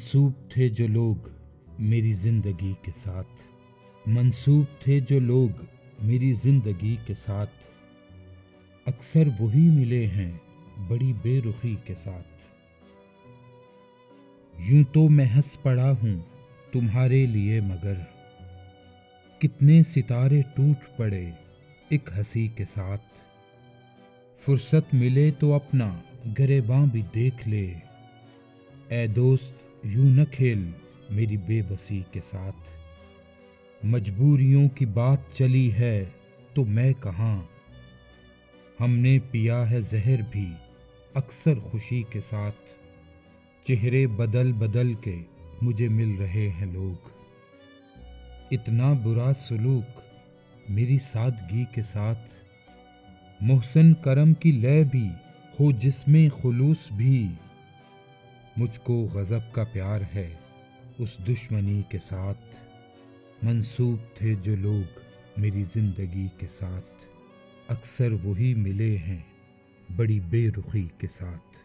منسوب تھے جو لوگ میری زندگی کے ساتھ، منسوب تھے جو لوگ میری زندگی کے ساتھ، اکثر وہی ملے ہیں بڑی بے رخی کے ساتھ۔ یوں تو میں ہنس پڑا ہوں تمہارے لیے، مگر کتنے ستارے ٹوٹ پڑے ایک ہنسی کے ساتھ۔ فرصت ملے تو اپنا گریباں بھی دیکھ لے، اے دوست یوں نہ کھیل میری بے بسی کے ساتھ۔ مجبوریوں کی بات چلی ہے تو میں کہاں، ہم نے پیا ہے زہر بھی اکثر خوشی کے ساتھ۔ چہرے بدل بدل کے مجھے مل رہے ہیں لوگ، اتنا برا سلوک میری سادگی کے ساتھ۔ محسن کرم کی لے بھی ہو جس میں خلوص بھی، مجھ کو غضب کا پیار ہے اس دشمنی کے ساتھ۔ منسوب تھے جو لوگ میری زندگی کے ساتھ، اکثر وہی ملے ہیں بڑی بے رخی کے ساتھ۔